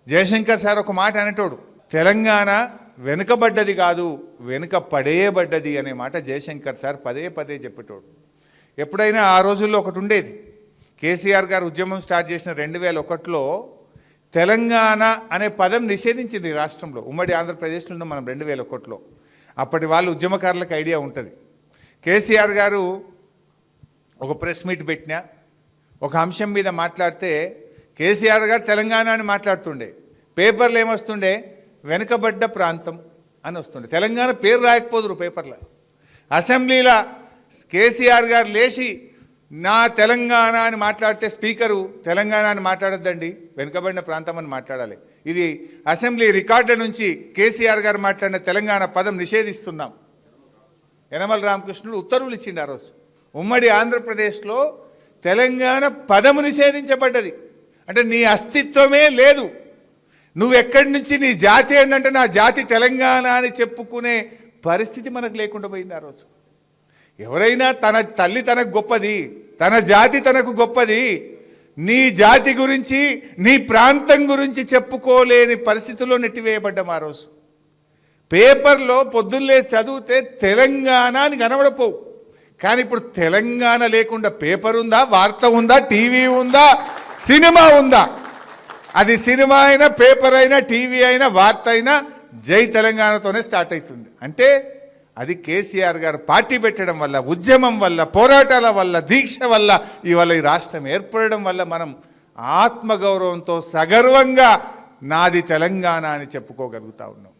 Jayashankar sir ఒక మాట అనేటోడు, తెలంగాణ వెనుకబడ్డది కాదు వెనుక పడేయబడ్డది అనే మాట జయశంకర్ సార్ పదే పదే చెప్పేటోడు. ఎప్పుడైనా ఆ రోజుల్లో ఒకటి ఉండేది, కేసీఆర్ గారు ఉద్యమం స్టార్ట్ చేసిన 2001లో తెలంగాణ అనే పదం నిషేధించింది రాష్ట్రంలో. ఉమ్మడి ఆంధ్రప్రదేశ్లో ఉన్నాం మనం 2001లో. అప్పటి వాళ్ళు ఉద్యమకారులకు ఐడియా ఉంటుంది. కేసీఆర్ గారు ఒక ప్రెస్ మీట్ పెట్టినా, ఒక అంశం మీద మాట్లాడితే కేసీఆర్ గారు తెలంగాణ అని మాట్లాడుతుండే, పేపర్లు ఏమొస్తుండే వెనుకబడ్డ ప్రాంతం అని వస్తుండే. తెలంగాణ పేరు రాయకపోదురు పేపర్లో. అసెంబ్లీలో కేసీఆర్ గారు లేచి నా తెలంగాణ అని మాట్లాడితే స్పీకరు తెలంగాణ అని మాట్లాడొద్దండి వెనుకబడిన ప్రాంతం అని మాట్లాడాలి. ఇది అసెంబ్లీ రికార్డుల నుంచి కేసీఆర్ గారు మాట్లాడిన తెలంగాణ పదం నిషేధిస్తున్నాం. యనమల రామకృష్ణుడు ఉత్తర్వులు ఇచ్చిండు ఆ రోజు. ఉమ్మడి ఆంధ్రప్రదేశ్లో తెలంగాణ పదము నిషేధించబడ్డది. అంటే నీ అస్తిత్వమే లేదు. నువ్వు ఎక్కడి నుంచి నీ జాతి ఏంటంటే నా జాతి తెలంగాణ అని చెప్పుకునే పరిస్థితి మనకు లేకుండా పోయింది ఆ రోజు. ఎవరైనా తన తల్లి తనకు గొప్పది, తన జాతి తనకు గొప్పది, నీ జాతి గురించి నీ ప్రాంతం గురించి చెప్పుకోలేని పరిస్థితుల్లో నెట్టివేయబడ్డాం ఆ రోజు. పేపర్లో పొద్దున్నే చదివితే తెలంగాణ అని కనబడపోవు. కానీ ఇప్పుడు తెలంగాణ లేకుండా పేపర్ ఉందా, వార్త ఉందా, టీవీ ఉందా, సినిమా ఉందా? అది సినిమా అయినా, పేపర్ అయినా, టీవీ అయినా, వార్త అయినా జై తెలంగాణతోనే స్టార్ట్ అవుతుంది. అంటే అది కేసీఆర్ గారు పార్టీ పెట్టడం వల్ల, ఉద్యమం వల్ల, పోరాటాల వల్ల, దీక్ష వల్ల ఇవాళ ఈ రాష్ట్రం ఏర్పడడం వల్ల మనం ఆత్మగౌరవంతో సగర్వంగా నాది తెలంగాణ అని చెప్పుకోగలుగుతా ఉన్నాం.